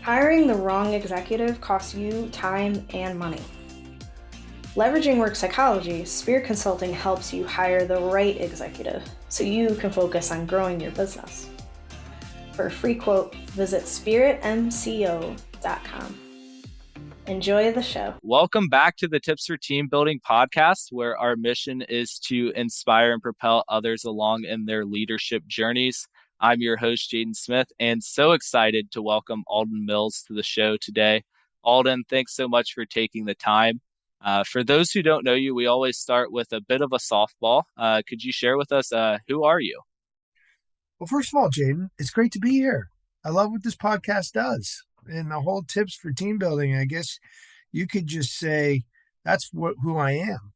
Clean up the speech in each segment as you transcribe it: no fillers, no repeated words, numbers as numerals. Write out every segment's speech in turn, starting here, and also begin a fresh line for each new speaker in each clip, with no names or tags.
Hiring the wrong executive costs you time and money. Leveraging work psychology, Spirit Consulting helps you hire the right executive so you can focus on growing your business. For a free quote, visit spiritmco.com. Enjoy the show.
Welcome back to the Tips for Team Building podcast, where our mission is to inspire and propel others along in their leadership journeys. I'm your host, Jaden Smith, and so excited to welcome Alden Mills to the show today. Alden, thanks so much for taking the time. For those who don't know you, we always start with a bit of a softball. Could you share with us, who are you?
Well, first of all, Jaden, it's great to be here. I love what this podcast does. And the whole tips for team building, I guess you could just say that's who I am.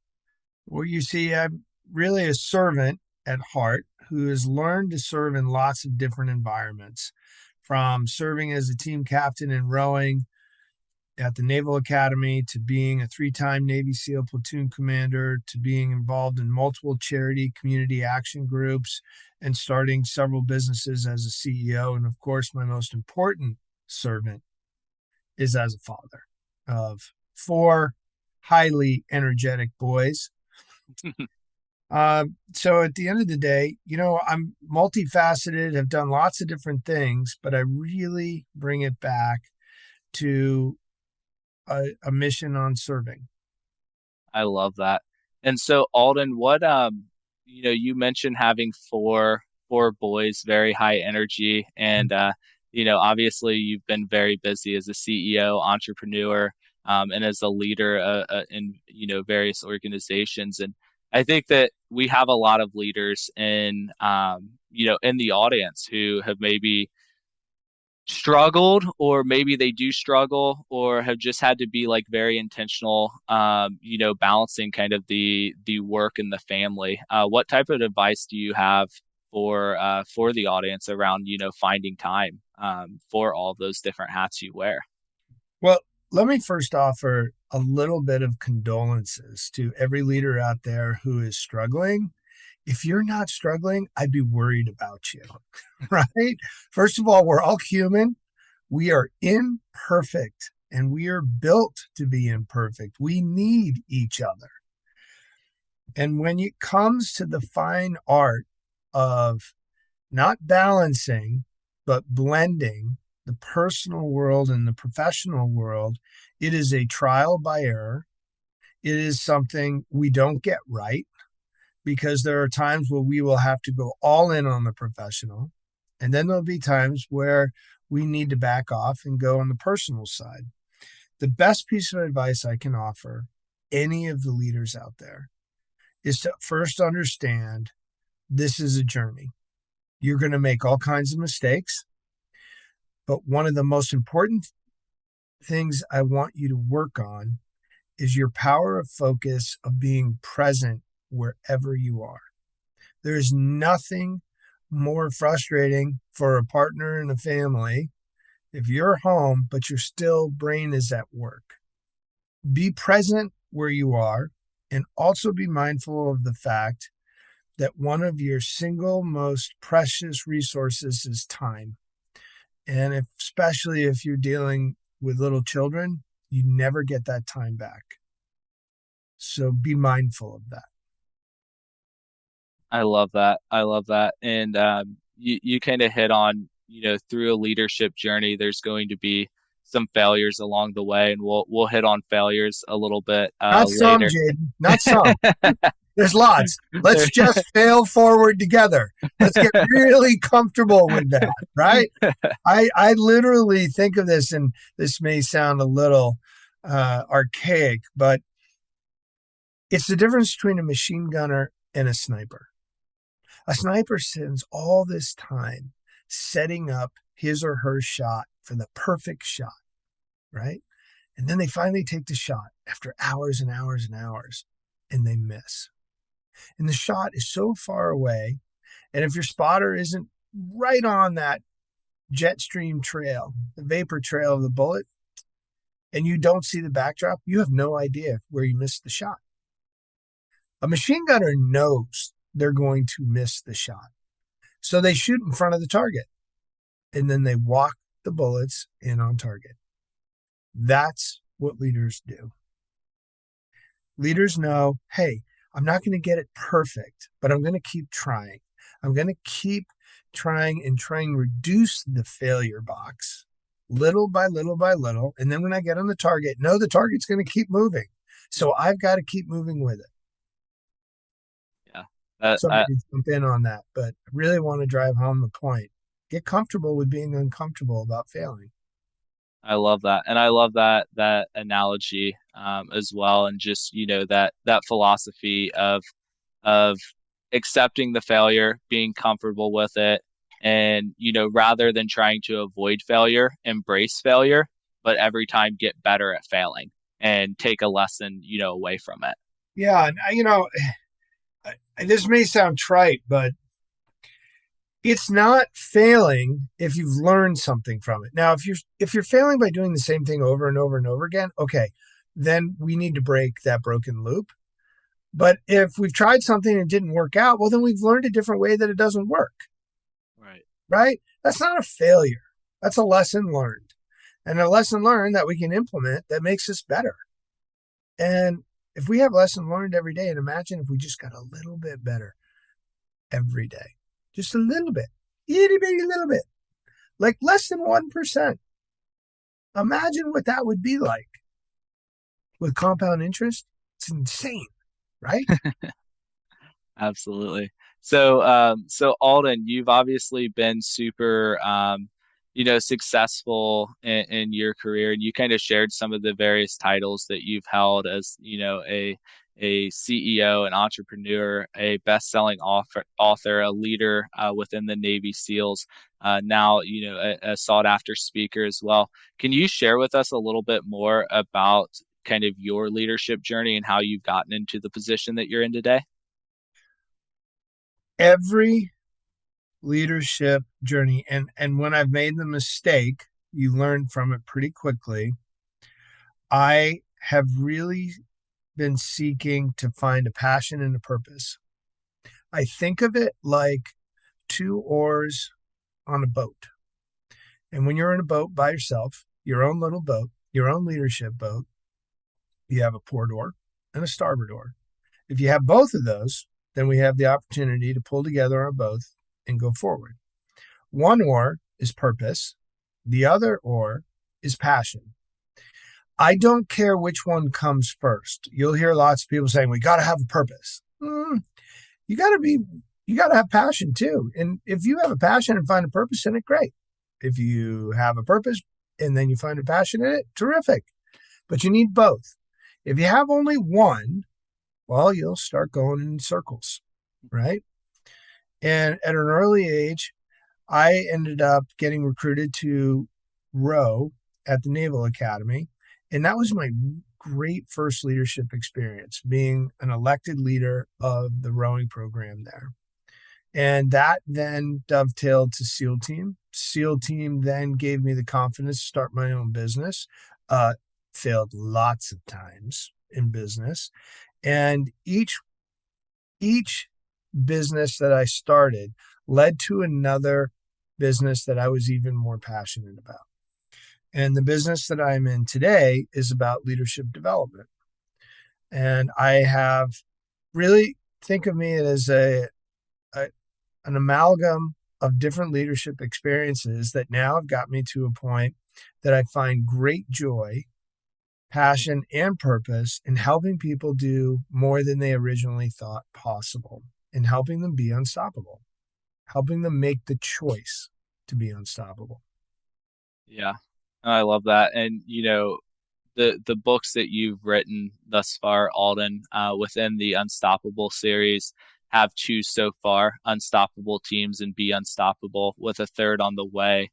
Well, you see, I'm really a servant at heart who has learned to serve in lots of different environments, from serving as a team captain in rowing at the Naval Academy, to being a 3-time Navy SEAL platoon commander, to being involved in multiple charity community action groups, and starting several businesses as a CEO. And of course, my most important servant is as a father of 4 highly energetic boys. So at the end of the day, I'm multifaceted, have done lots of different things, but I really bring it back to a mission on serving.
I love that. And so, Alden, what you mentioned having four boys, very high energy, and obviously you've been very busy as a CEO, entrepreneur, and as a leader in various organizations. And I think that we have a lot of leaders in in the audience who have maybe struggled, or maybe they do struggle, or have just had to be like very intentional, balancing kind of the work and the family. What type of advice do you have for the audience around finding time for all of those different hats you wear?
Well, let me first offer a little bit of condolences to every leader out there who is struggling. If you're not struggling, I'd be worried about you, right? First of all, we're all human. We are imperfect, and we are built to be imperfect. We need each other. And when it comes to the fine art of not balancing, but blending the personal world and the professional world, it is a trial by error. It is something we don't get right, because there are times where we will have to go all in on the professional, and then there'll be times where we need to back off and go on the personal side. The best piece of advice I can offer any of the leaders out there is to first understand this is a journey. You're going to make all kinds of mistakes, but one of the most important things I want you to work on is your power of focus, of being present wherever you are. There is nothing more frustrating for a partner in a family if you're home, but your brain is at work. Be present where you are, and also be mindful of the fact that one of your single most precious resources is time. And especially if you're dealing with little children, you never get that time back. So be mindful of that.
I love that. And you kind of hit on, through a leadership journey, there's going to be some failures along the way, and we'll hit on failures a little bit
Not some,
later.
Jaden. Not some. There's lots. Let's just fail forward together. Let's get really comfortable with that, right? I literally think of this, and this may sound a little archaic, but it's the difference between a machine gunner and a sniper. A sniper spends all this time setting up his or her shot for the perfect shot, right? And then they finally take the shot after hours and hours and hours, and they miss. And the shot is so far away, and if your spotter isn't right on that jet stream trail, the vapor trail of the bullet, and you don't see the backdrop, you have no idea where you missed the shot. A machine gunner knows they're going to miss the shot. So they shoot in front of the target, and then they walk the bullets in on target. That's what leaders do. Leaders know, hey, I'm not going to get it perfect, but I'm going to keep trying. I'm going to keep trying and reduce the failure box little by little by little. And then when I get on the target, no, the target's going to keep moving. So I've got to keep moving with it.
Yeah.
Somebody jump in on that, but I really want to drive home the point. Get comfortable with being uncomfortable about failing.
I love that. And I love that analogy as well. And just, that philosophy of accepting the failure, being comfortable with it, and, rather than trying to avoid failure, embrace failure, but every time get better at failing and take a lesson, away from it.
Yeah. And, this may sound trite, but it's not failing if you've learned something from it. Now, if you're failing by doing the same thing over and over and over again, okay, then we need to break that broken loop. But if we've tried something and it didn't work out, well, then we've learned a different way that it doesn't work. Right? That's not a failure. That's a lesson learned. And a lesson learned that we can implement that makes us better. And if we have lesson learned every day, and imagine if we just got a little bit better every day. Just a little bit, itty bitty little bit, like less than 1%. Imagine what that would be like with compound interest. It's insane, right?
Absolutely. So Alden, you've obviously been super, successful in your career, and you kind of shared some of the various titles that you've held as, a CEO, an entrepreneur, a best-selling author, a leader within the Navy SEALs, now, a sought-after speaker as well. Can you share with us a little bit more about kind of your leadership journey and how you've gotten into the position that you're in today?
Every leadership journey, and when I've made the mistake, you learn from it pretty quickly. I have really been seeking to find a passion and a purpose. I think of it like two oars on a boat. And when you're in a boat by yourself, your own little boat, your own leadership boat, you have a port oar and a starboard oar. If you have both of those, then we have the opportunity to pull together on both and go forward. One oar is purpose. The other oar is passion. I don't care which one comes first. You'll hear lots of people saying, we got to have a purpose. You got to have passion too. And if you have a passion and find a purpose in it, great. If you have a purpose and then you find a passion in it, terrific. But you need both. If you have only one, well, you'll start going in circles, right? And at an early age, I ended up getting recruited to row at the Naval Academy. And that was my great first leadership experience, being an elected leader of the rowing program there. And that then dovetailed to SEAL Team. SEAL Team then gave me the confidence to start my own business. Failed lots of times in business. And each business that I started led to another business that I was even more passionate about. And the business that I'm in today is about leadership development. And I have really think of me as an amalgam of different leadership experiences that now have got me to a point that I find great joy, passion, and purpose in helping people do more than they originally thought possible, and helping them be unstoppable, helping them make the choice to be unstoppable.
Yeah, I love that. And, the books that you've written thus far, Alden, within the Unstoppable series, have two so far: Unstoppable Teams and Be Unstoppable, with a third on the way,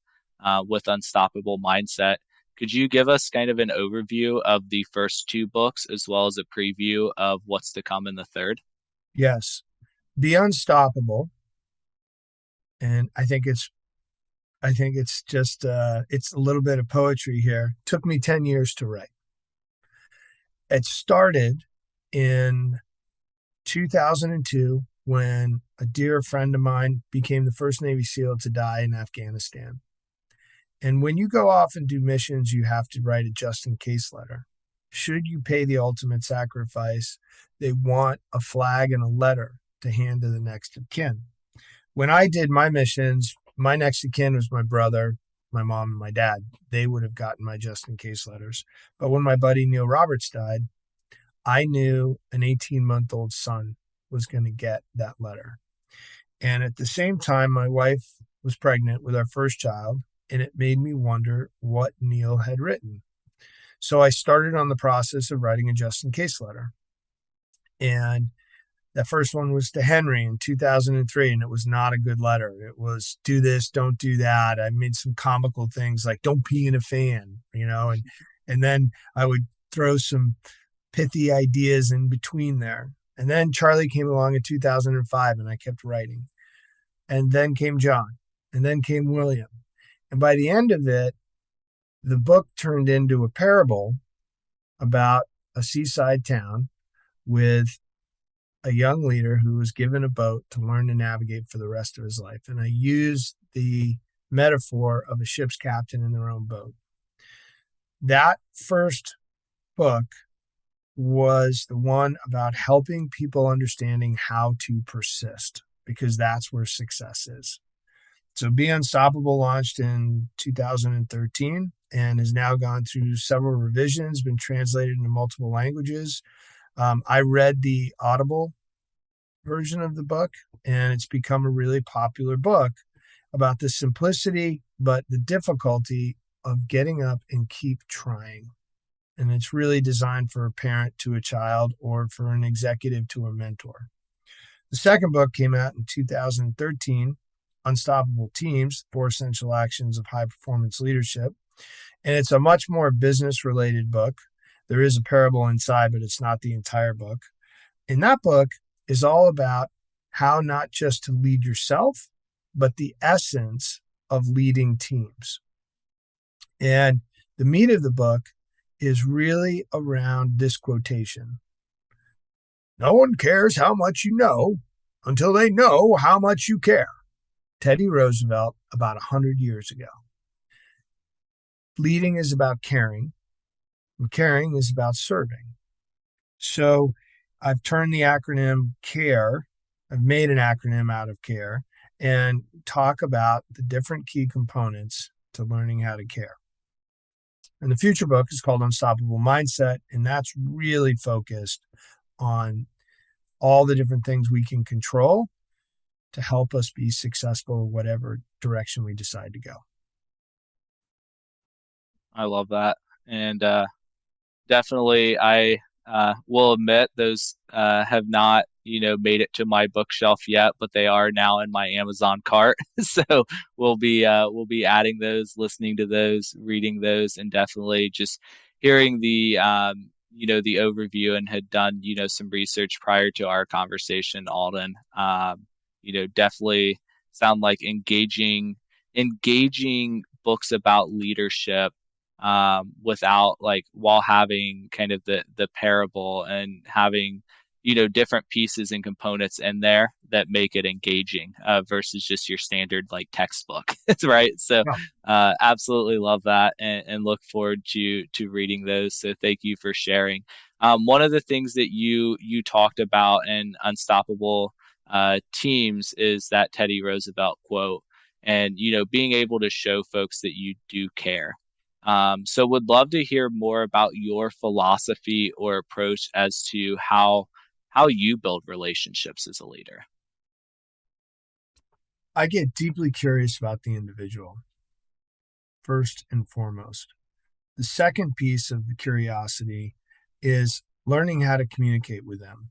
with Unstoppable Mindset. Could you give us kind of an overview of the first two books as well as a preview of what's to come in the third?
Yes. Be Unstoppable. And I think it's just it's a little bit of poetry here. It took me 10 years to write. It started in 2002 when a dear friend of mine became the first Navy SEAL to die in Afghanistan. And when you go off and do missions, you have to write a just in case letter. Should you pay the ultimate sacrifice, they want a flag and a letter to hand to the next of kin. When I did my missions, my next of kin was my brother, my mom, and my dad. They would have gotten my just in case letters. But when my buddy Neil Roberts died, I knew an 18-month-old son was going to get that letter. And at the same time, my wife was pregnant with our first child, and it made me wonder what Neil had written. So I started on the process of writing a just in case letter. And that first one was to Henry in 2003, and it was not a good letter. It was do this, don't do that. I made some comical things like don't pee in a fan, and then I would throw some pithy ideas in between there. And then Charlie came along in 2005, and I kept writing. And then came John, and then came William. And by the end of it, the book turned into a parable about a seaside town with a young leader who was given a boat to learn to navigate for the rest of his life. And I used the metaphor of a ship's captain in their own boat. That first book was the one about helping people understanding how to persist, because that's where success is. So Be Unstoppable launched in 2013 and has now gone through several revisions, been translated into multiple languages. I read the Audible version of the book, and it's become a really popular book about the simplicity, but the difficulty of getting up and keep trying. And it's really designed for a parent to a child or for an executive to a mentor. The second book came out in 2013, Unstoppable Teams, 4 Essential Actions of High Performance Leadership. And it's a much more business-related book. There is a parable inside, but it's not the entire book. And that book is all about how not just to lead yourself, but the essence of leading teams. And the meat of the book is really around this quotation. No one cares how much you know until they know how much you care. Teddy Roosevelt, about 100 years ago. Leading is about caring, and caring is about serving. So I've turned the acronym CARE, I've made an acronym out of CARE, and talk about the different key components to learning how to care. And the future book is called Unstoppable Mindset, and that's really focused on all the different things we can control to help us be successful in whatever direction we decide to go.
I love that. And definitely, I will admit those have not, made it to my bookshelf yet, but they are now in my Amazon cart. So we'll be adding those, listening to those, reading those, and definitely just hearing the the overview, and had done some research prior to our conversation, Alden. Definitely sound like engaging books about leadership, without, like, while having kind of the parable and having different pieces and components in there that make it engaging, versus just your standard like textbook. Right. So absolutely love that, and look forward to reading those. So thank you for sharing. One of the things that you talked about in Unstoppable Teams is that Teddy Roosevelt quote, and being able to show folks that you do care. So would love to hear more about your philosophy or approach as to how you build relationships as a leader.
I get deeply curious about the individual, first and foremost. The second piece of the curiosity is learning how to communicate with them.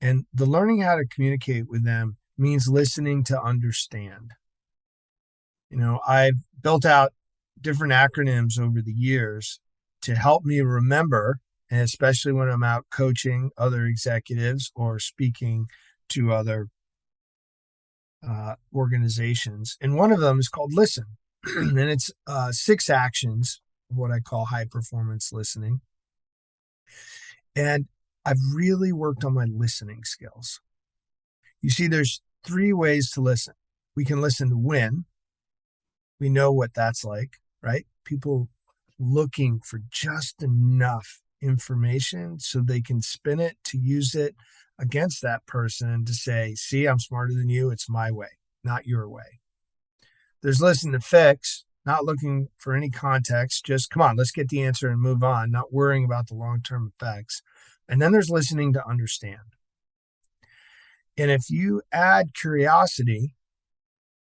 And the learning how to communicate with them means listening to understand. I've built out different acronyms over the years to help me remember, and especially when I'm out coaching other executives or speaking to other organizations. And one of them is called Listen. And it's 6 actions of what I call high performance listening. And I've really worked on my listening skills. You see, there's 3 ways to listen. We can listen to win, We know what that's like, right? People looking for just enough information so they can spin it to use it against that person to say, see, I'm smarter than you. It's my way, not your way. There's listen to fix, not looking for any context. Just come on, let's get the answer and move on, not worrying about the long-term effects. And then there's listening to understand. And if you add curiosity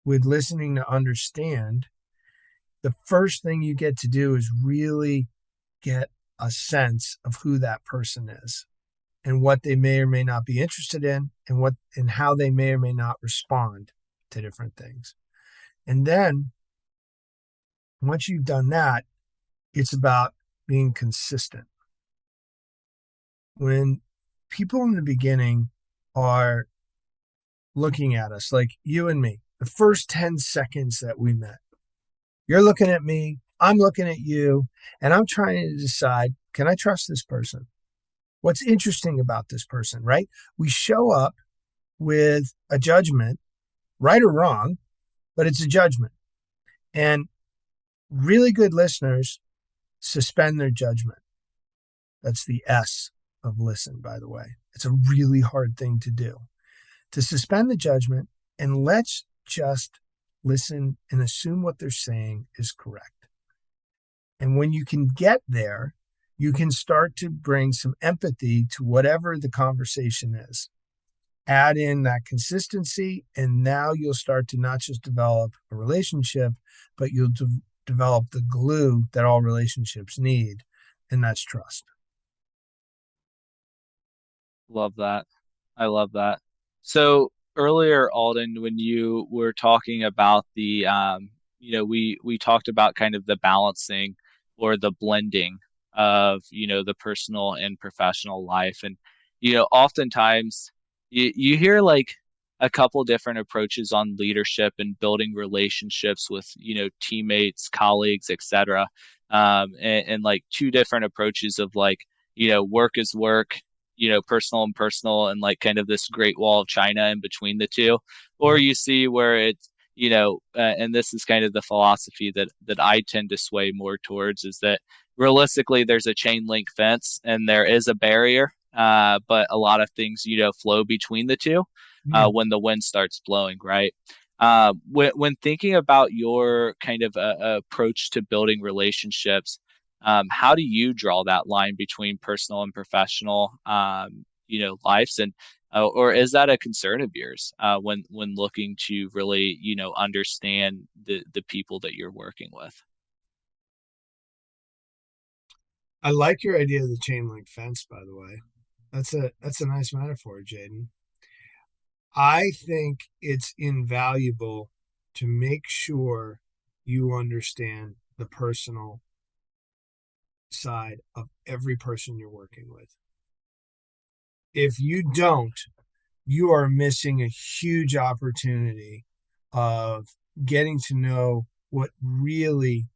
with listening to understand, the first thing you get to do is really get a sense of who that person is and what they may or may not be interested in and how they may or may not respond to different things. And then once you've done that, it's about being consistent. When people in the beginning are looking at us, like you and me, the first 10 seconds that we met, you're looking at me, I'm looking at you, and I'm trying to decide, can I trust this person? What's interesting about this person, right? We show up with a judgment, right or wrong, but it's a judgment. And really good listeners suspend their judgment. That's the S of listen, by the way. It's a really hard thing to do. To suspend the judgment and let's just listen and assume what they're saying is correct. And when you can get there, you can start to bring some empathy to whatever the conversation is. Add in that consistency, and now you'll start to not just develop a relationship, but you'll develop the glue that all relationships need, and that's trust.
Love that. I love that. So earlier, Alden, when you were talking about the, we talked about kind of the balancing or the blending of, the personal and professional life. And, oftentimes you hear like a couple different approaches on leadership and building relationships with, teammates, colleagues, etc. And like two different approaches of like, work is work, personal and personal, and like kind of this great wall of China in between the two. Or you see where it's, and this is kind of the philosophy that I tend to sway more towards, is that realistically there's a chain link fence and there is a barrier, but a lot of things, flow between the two when the wind starts blowing, right? When thinking about your kind of approach to building relationships, how do you draw that line between personal and professional, lives, and or is that a concern of yours when looking to really, understand the people that you're working with?
I like your idea of the chain link fence, by the way. That's a nice metaphor, Jaden. I think it's invaluable to make sure you understand the personal side of every person you're working with. If you don't, you are missing a huge opportunity of getting to know what really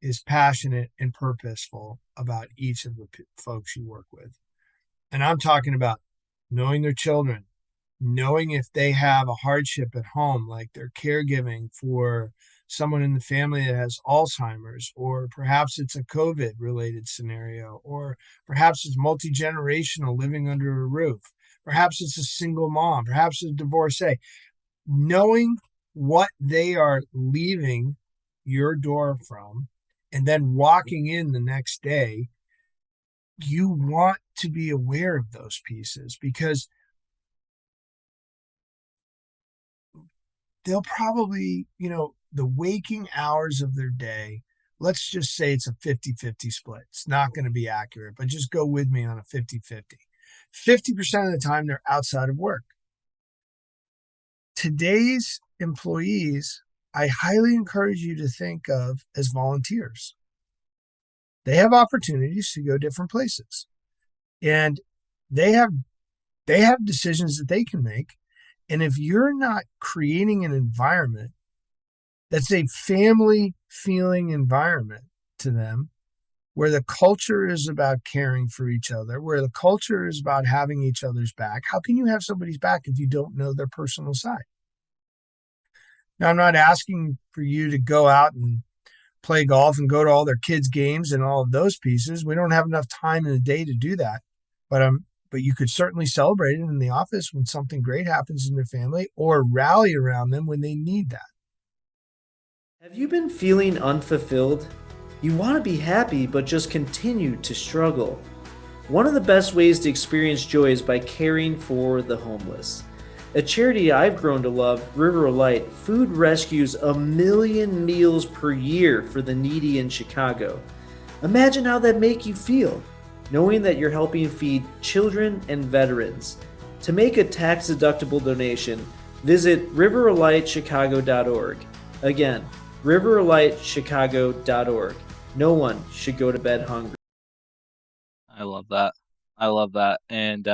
is passionate and purposeful about each of the folks you work with. And I'm talking about knowing their children, knowing if they have a hardship at home, like they're caregiving for someone in the family that has Alzheimer's, or perhaps it's a COVID related scenario, or perhaps it's multi-generational living under a roof. Perhaps it's a single mom, perhaps it's a divorcee. Knowing what they are leaving your door from and then walking in the next day, you want to be aware of those pieces because they'll probably, the waking hours of their day, let's just say it's a 50-50 split. It's not going to be accurate, but just go with me on a 50-50. 50% of the time they're outside of work. Today's employees, I highly encourage you to think of as volunteers. They have opportunities to go different places, and they have decisions that they can make. And if you're not creating an environment that's a family feeling environment to them, where the culture is about caring for each other, where the culture is about having each other's back, how can you have somebody's back if you don't know their personal side? Now, I'm not asking for you to go out and play golf and go to all their kids' games and all of those pieces. We don't have enough time in the day to do that. But you could certainly celebrate it in the office when something great happens in their family, or rally around them when they need that.
Have you been feeling unfulfilled? You want to be happy, but just continue to struggle. One of the best ways to experience joy is by caring for the homeless. A charity I've grown to love, River of Light, food rescues 1 million meals per year for the needy in Chicago. Imagine how that make you feel, knowing that you're helping feed children and veterans. To make a tax-deductible donation, visit riveroflightchicago.org. Again, riveroflightchicago.org. No one should go to bed hungry.
I love that. I love that. And,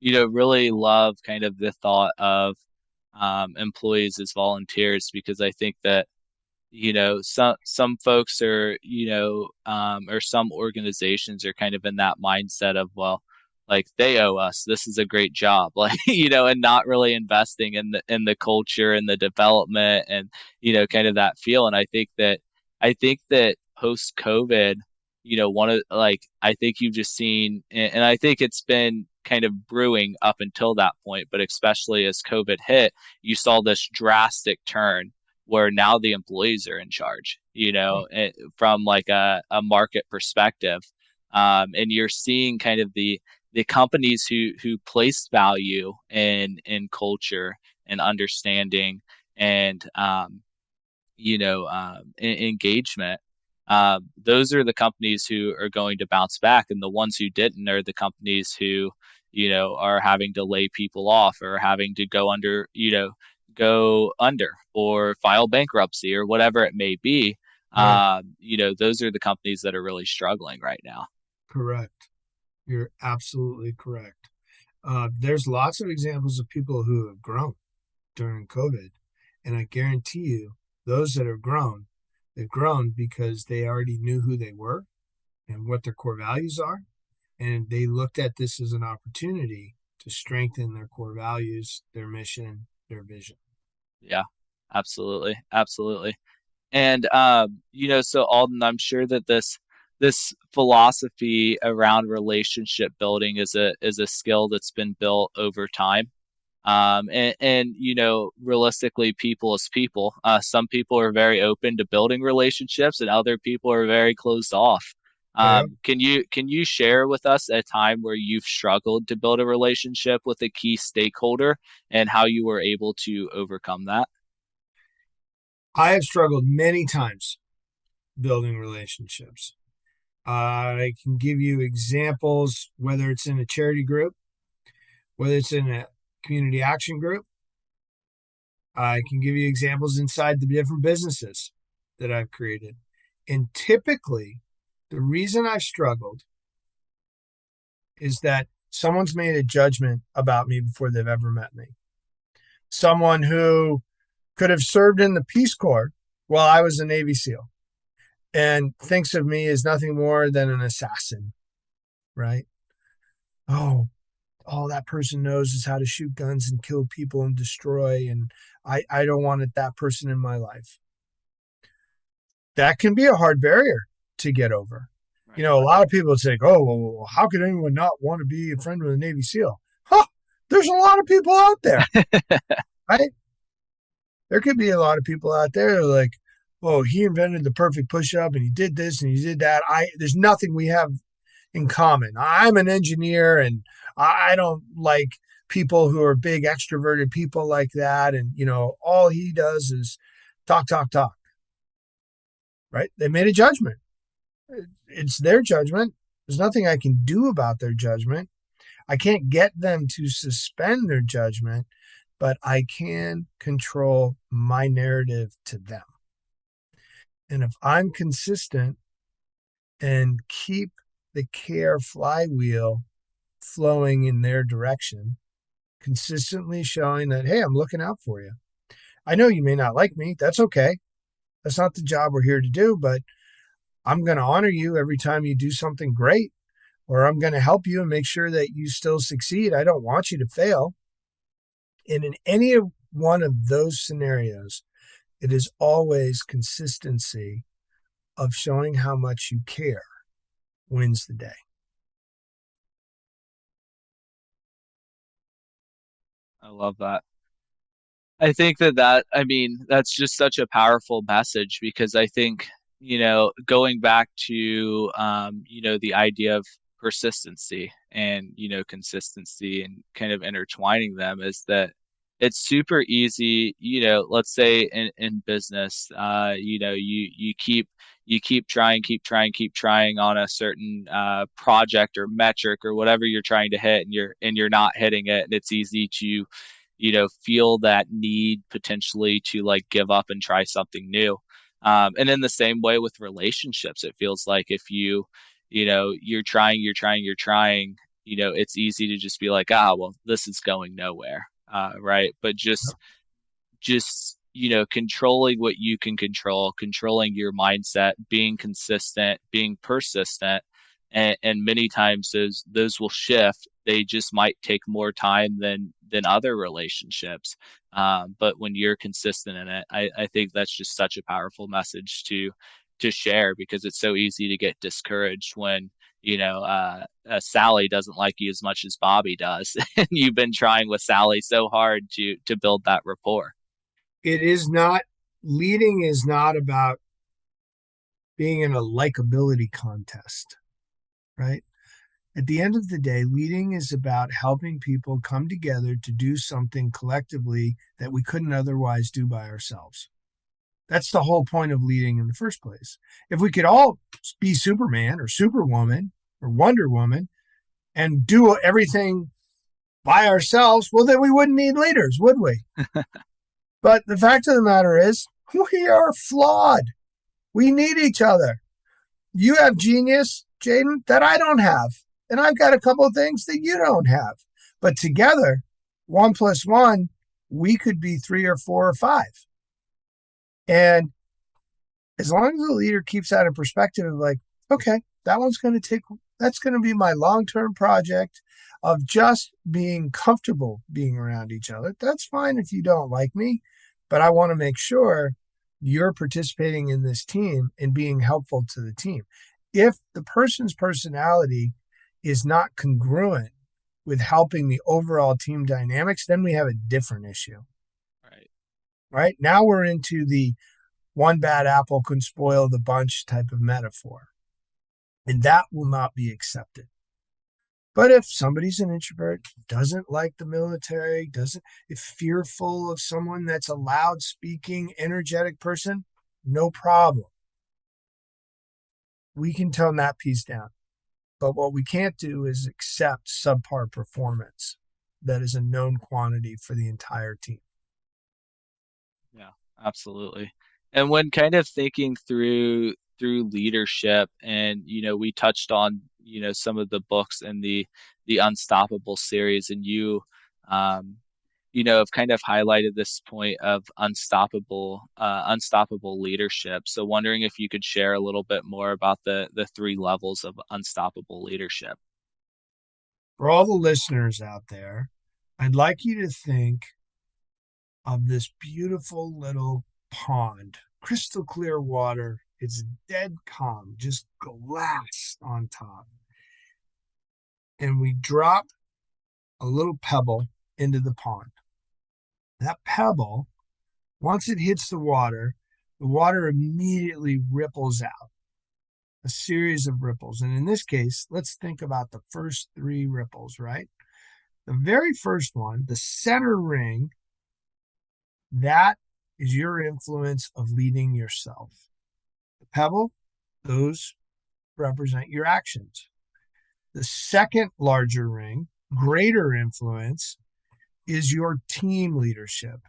really love kind of the thought of employees as volunteers, because I think that, some folks are, or some organizations are kind of in that mindset of, well, like they owe us, this is a great job, like, and not really investing in the culture and the development and, kind of that feel. And I think that post COVID, one of like I think you've just seen, and I think it's been kind of brewing up until that point, but especially as COVID hit, you saw this drastic turn where now the employees are in charge, from like a market perspective. And you're seeing kind of the companies who place value in culture and understanding and engagement. Those are the companies who are going to bounce back, and the ones who didn't are the companies who, are having to lay people off or having to go under or file bankruptcy or whatever it may be.
Right.
Those are the companies that are really struggling right now.
Correct. You're absolutely correct. There's lots of examples of people who have grown during COVID. And I guarantee you, those that have grown, they've grown because they already knew who they were and what their core values are. And they looked at this as an opportunity to strengthen their core values, their mission, their vision.
Yeah, absolutely. Absolutely. And so Alden, I'm sure that this philosophy around relationship building is a skill that's been built over time. And realistically, people is people. Some people are very open to building relationships, and other people are very closed off.
Yeah.
Can you share with us a time where you've struggled to build a relationship with a key stakeholder and how you were able to overcome that?
I have struggled many times building relationships. I can give you examples, whether it's in a charity group, whether it's in a community action group. I can give you examples inside the different businesses that I've created. And typically, the reason I've struggled is that someone's made a judgment about me before they've ever met me. Someone who could have served in the Peace Corps while I was a Navy SEAL and thinks of me as nothing more than an assassin, right? Oh, all that person knows is how to shoot guns and kill people and destroy. And I don't want that person in my life. That can be a hard barrier to get over.
Right.
A lot of people would say, oh, well, how could anyone not want to be a friend with a Navy SEAL? Huh, there's a lot of people out there, right? There could be a lot of people out there that are like, oh, he invented the perfect push-up and he did this and he did that. There's nothing we have in common. I'm an engineer and I don't like people who are big extroverted people like that. And, all he does is talk, right? They made a judgment. It's their judgment. There's nothing I can do about their judgment. I can't get them to suspend their judgment, but I can control my narrative to them. And if I'm consistent and keep the care flywheel flowing in their direction, consistently showing that, hey, I'm looking out for you. I know you may not like me. That's okay. That's not the job we're here to do, but I'm going to honor you every time you do something great, or I'm going to help you and make sure that you still succeed. I don't want you to fail. And in any one of those scenarios, It is always consistency of showing how much you care wins the day.
I love that. I think I mean, that's just such a powerful message because I think, going back to, the idea of persistency and, consistency and kind of intertwining them is that it's super easy, let's say in business, you keep trying, keep trying on a certain project or metric or whatever you're trying to hit, and you're not hitting it, and it's easy to feel that need potentially to like give up and try something new. And in the same way with relationships, it feels like if you're trying, it's easy to just be like, well, this is going nowhere. Right. But just controlling what you can control, controlling your mindset, being consistent, being persistent, and many times those will shift. They just might take more time than other relationships, but when you're consistent in it, I think that's just such a powerful message to share, because it's so easy to get discouraged when Sally doesn't like you as much as Bobby does, and you've been trying with Sally so hard to build that rapport.
It is not, leading is not about being in a likability contest, right? At the end of the day, leading is about helping people come together to do something collectively that we couldn't otherwise do by ourselves. That's the whole point of leading in the first place. If we could all be Superman or Superwoman or Wonder Woman and do everything by ourselves, well, then we wouldn't need leaders, would we? But the fact of the matter is, we are flawed. We need each other. You have genius, Jaden, that I don't have. And I've got a couple of things that you don't have. But together, 1 + 1, we could be 3 or 4 or 5. And as long as the leader keeps that in perspective of like, okay, that's going to be my long-term project of just being comfortable being around each other. That's fine if you don't like me, but I want to make sure you're participating in this team and being helpful to the team. If the person's personality is not congruent with helping the overall team dynamics, then we have a different issue. Right? Now we're into the one bad apple can spoil the bunch type of metaphor. And that will not be accepted. But if somebody's an introvert, doesn't like the military, is fearful of someone that's a loud speaking, energetic person, no problem. We can tone that piece down. But what we can't do is accept subpar performance that is a known quantity for the entire team.
Yeah, absolutely. And when kind of thinking through leadership, and we touched on some of the books in the Unstoppable series, and have kind of highlighted this point of unstoppable leadership. So wondering if you could share a little bit more about the 3 levels of unstoppable leadership.
For all the listeners out there, I'd like you to think of this beautiful little pond, crystal clear water. It's dead calm, just glass on top. And we drop a little pebble into the pond. That pebble, once it hits the water immediately ripples out, a series of ripples. And in this case, let's think about the first 3 ripples, right? The very first one, the center ring, that is your influence of leading yourself. The pebble, those represent your actions. The second larger ring, greater influence, is your team leadership.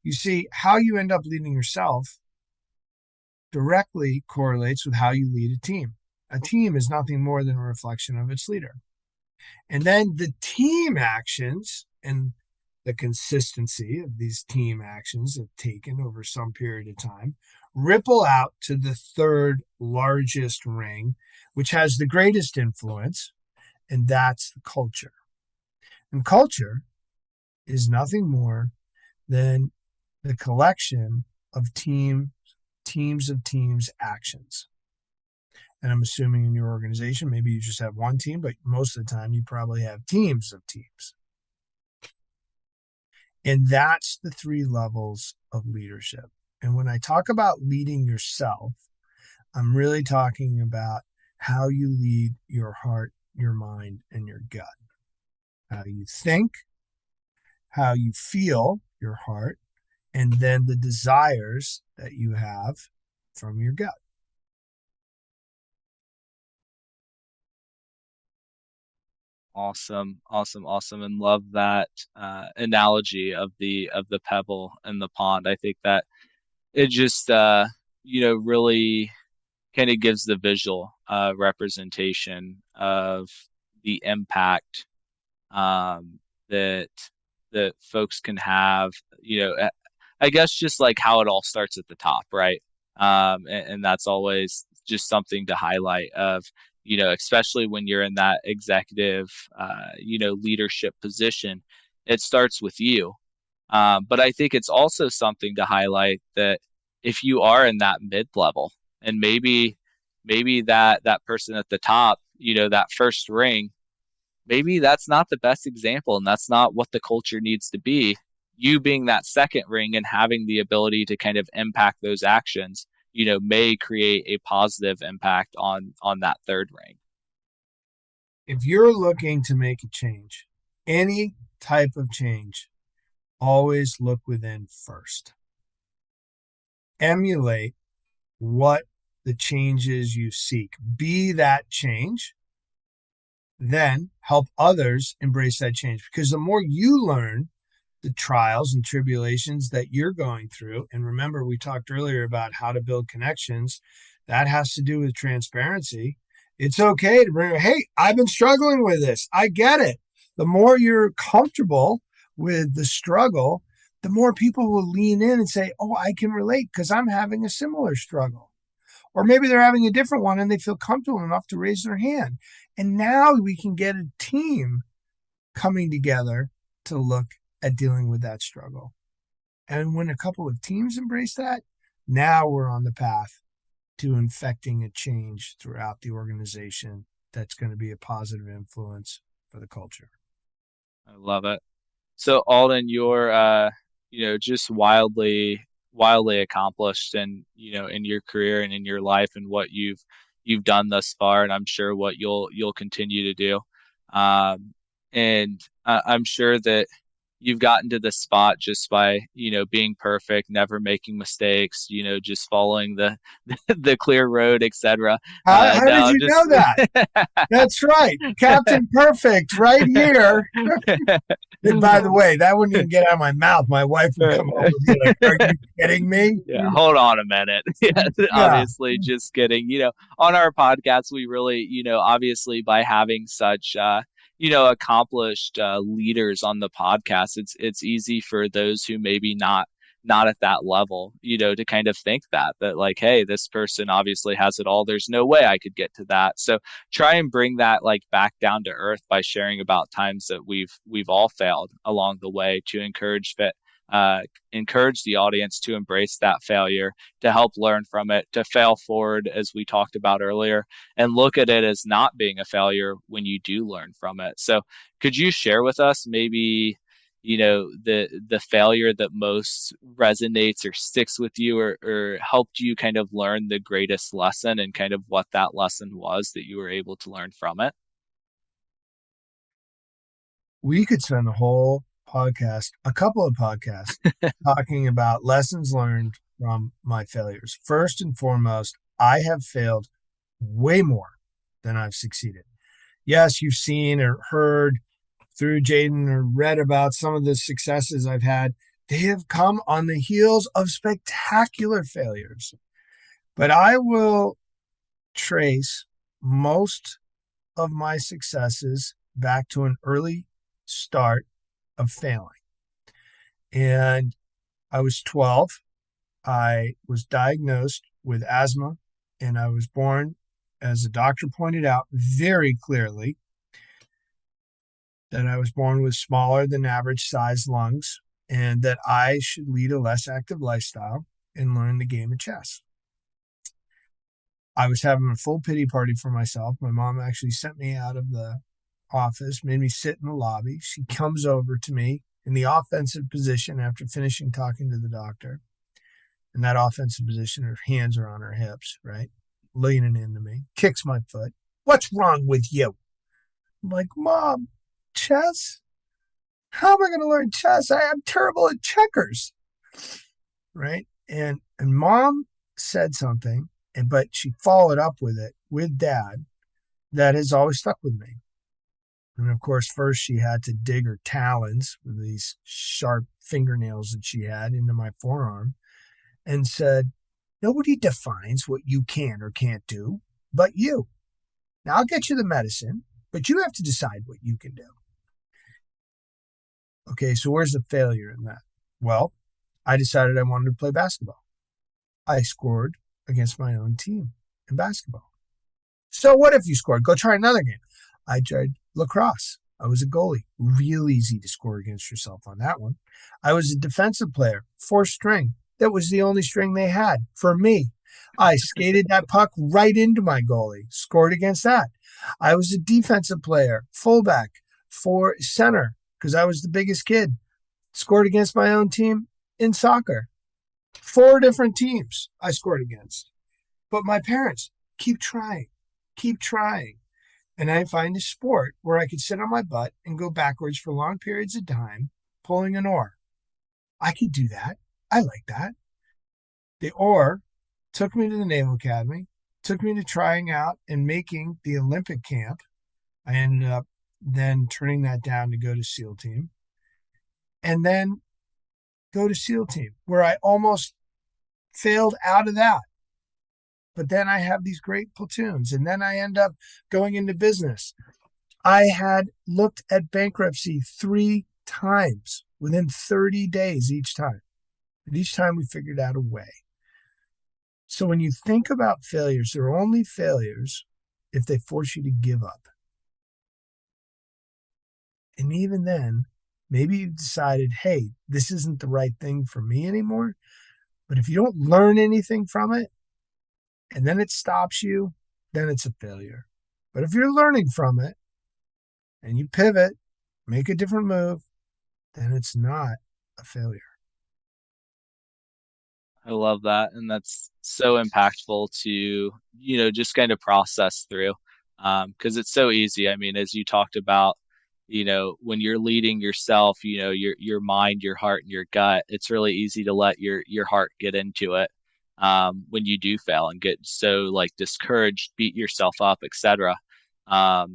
You see, how you end up leading yourself directly correlates with how you lead a team. A team is nothing more than a reflection of its leader. And then the team actions and the consistency of these team actions have taken over some period of time ripple out to the third largest ring, which has the greatest influence, and that's the culture. And culture is nothing more than the collection of teams of teams actions. And I'm assuming in your organization, maybe you just have one team, but most of the time you probably have teams of teams. And that's the 3 levels of leadership. And when I talk about leading yourself, I'm really talking about how you lead your heart, your mind, and your gut. How you think, how you feel, your heart, and then the desires that you have from your gut.
Awesome, awesome, awesome, and love that analogy of the pebble and the pond. I think that it just really kind of gives the visual representation of the impact that folks can have. I guess just like how it all starts at the top, right? And that's always just something to highlight of, especially when you're in that executive, leadership position, it starts with you. But I think it's also something to highlight that if you are in that mid level, and maybe that person at the top, that first ring, maybe that's not the best example, and that's not what the culture needs to be. You being that second ring and having the ability to kind of impact those actions, may create a positive impact on that third ring.
If you're looking to make a change, any type of change, always look within first. Emulate what the changes you seek. Be that change. Then help others embrace that change. Because the more you learn the trials and tribulations that you're going through, and remember, we talked earlier about how to build connections. That has to do with transparency. It's okay to bring, hey, I've been struggling with this. I get it. The more you're comfortable with the struggle, the more people will lean in and say, oh, I can relate because I'm having a similar struggle. Or maybe they're having a different one and they feel comfortable enough to raise their hand. And now we can get a team coming together to look at dealing with that struggle. And when a couple of teams embrace that, now we're on the path to infecting a change throughout the organization that's going to be a positive influence for the culture.
I love it. So Alden, you're just wildly accomplished in your career and in your life and what you've done thus far, and I'm sure what you'll continue to do. And I'm sure that you've gotten to this spot just by being perfect, never making mistakes, just following the the clear road, etc.
How did you know that? That's right, Captain Perfect, right here. And by the way, that wouldn't even get out of my mouth. My wife would come home and be like, "Are you kidding me?"
Yeah, hold on a minute. Yeah, obviously, just kidding. On our podcast, we really, obviously by having such accomplished leaders on the podcast, it's easy for those who maybe not at that level, to kind of think that like, hey, this person obviously has it all. There's no way I could get to that. So try and bring that like back down to earth by sharing about times that we've all failed along the way, to encourage the audience to embrace that failure, to help learn from it, to fail forward, as we talked about earlier, and look at it as not being a failure when you do learn from it. So could you share with us maybe the failure that most resonates or sticks with you, or helped you kind of learn the greatest lesson, and kind of what that lesson was that you were able to learn from it?
We could spend a whole podcast, a couple of podcasts, talking about lessons learned from my failures. First and foremost, I have failed way more than I've succeeded. Yes, you've seen or heard through Jaden or read about some of the successes I've had. They have come on the heels of spectacular failures. But I will trace most of my successes back to an early start of failing. And I was 12. I was diagnosed with asthma, and I was born, as the doctor pointed out very clearly, that I was born with smaller than average sized lungs and that I should lead a less active lifestyle. and learn the game of chess. I was having a full pity party for myself. My mom actually sent me out of the office, made me sit in the lobby. She comes over to me in the offensive position after finishing talking to the doctor. In that offensive position, her hands are on her hips, right? Leaning into me, kicks my foot. What's wrong with you? I'm like, Mom, chess? How am I going to learn chess? I am terrible at checkers, right? And Mom said something, but she followed up with it with Dad that has always stuck with me. And of course, first she had to dig her talons with these sharp fingernails that she had into my forearm and said, nobody defines what you can or can't do but you. Now I'll get you the medicine, but you have to decide what you can do. Okay, so where's the failure in that? Well, I decided I wanted to play basketball. I scored against my own team in basketball. So what if you scored? Go try another game. I tried lacrosse. I was a goalie. Real easy to score against yourself on that one. I was a defensive player, 4th string. That was the only string they had for me. I skated that puck right into my goalie, scored against that. I was a defensive player, fullback, for center, because I was the biggest kid. Scored against my own team in soccer. 4 different teams I scored against. But my parents, keep trying. And I find a sport where I could sit on my butt and go backwards for long periods of time, pulling an oar. I could do that. I like that. The oar took me to the Naval Academy, took me to trying out and making the Olympic camp. I ended up then turning that down to go to SEAL team. And then go to SEAL team, where I almost failed out of that. But then I have these great platoons, and then I end up going into business. I had looked at bankruptcy 3 times within 30 days each time. And each time we figured out a way. So when you think about failures, they're only failures if they force you to give up. And even then, maybe you've decided, hey, this isn't the right thing for me anymore. But if you don't learn anything from it, and then it stops you, then it's a failure. But if you're learning from it, and you pivot, make a different move, then it's not a failure.
I love that. And that's so impactful to, just kind of process through. Because it's so easy. I mean, as you talked about, when you're leading yourself, your mind, your heart, and your gut, it's really easy to let your heart get into it when you do fail and get so like discouraged, beat yourself up, etc.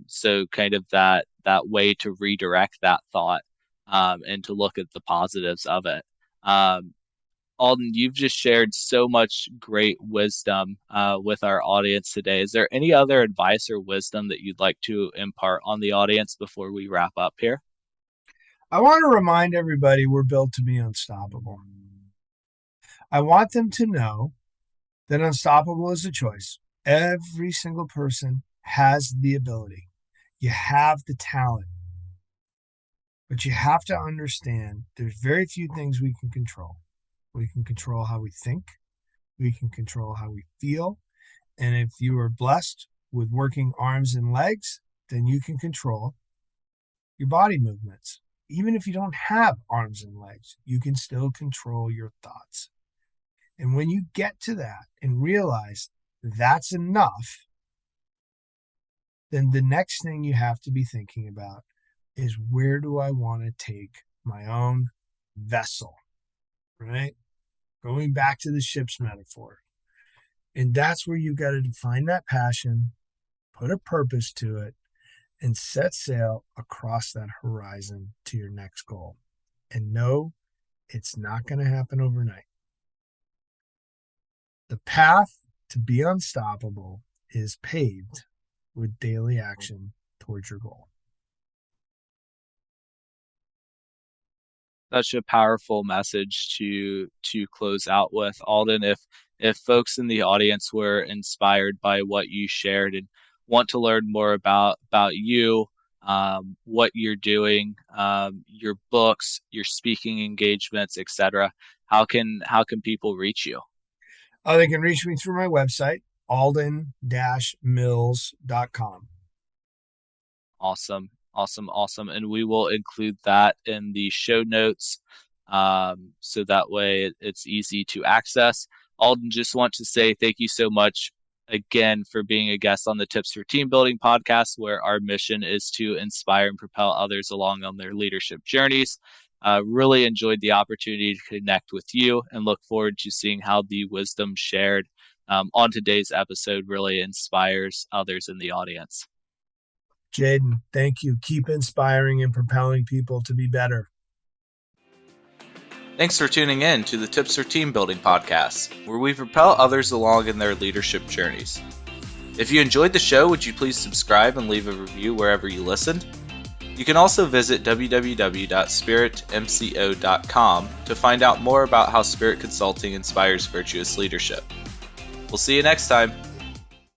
So kind of that way to redirect that thought and to look at the positives of it. Alden, you've just shared so much great wisdom with our audience today. Is there any other advice or wisdom that you'd like to impart on the audience before we wrap up here?
I want to remind everybody we're built to be unstoppable. I want them to know that unstoppable is a choice. Every single person has the ability. You have the talent. But you have to understand there's very few things we can control. We can control how we think. We can control how we feel. And if you are blessed with working arms and legs, then you can control your body movements. Even if you don't have arms and legs, you can still control your thoughts. And when you get to that and realize that's enough, then the next thing you have to be thinking about is, where do I want to take my own vessel, right? Going back to the ship's metaphor. And that's where you've got to define that passion, put a purpose to it, and set sail across that horizon to your next goal. And no, it's not going to happen overnight. The path to be unstoppable is paved with daily action towards your goal.
Such a powerful message to close out with. Alden, if folks in the audience were inspired by what you shared and want to learn more about you, what you're doing, your books, your speaking engagements, etc., how can people reach you?
They can reach me through my website, alden-mills.com.
Awesome. And we will include that in the show notes, so that way it's easy to access. Alden, just want to say thank you so much again for being a guest on the Tips for Team Building podcast, where our mission is to inspire and propel others along on their leadership journeys. Really enjoyed the opportunity to connect with you and look forward to seeing how the wisdom shared on today's episode really inspires others in the audience.
Jaden, thank you. Keep inspiring and propelling people to be better.
Thanks for tuning in to the Tips for Team Building podcast, where we propel others along in their leadership journeys. If you enjoyed the show, would you please subscribe and leave a review wherever you listened? You can also visit www.spiritmco.com to find out more about how Spirit Consulting inspires virtuous leadership. We'll see you next time.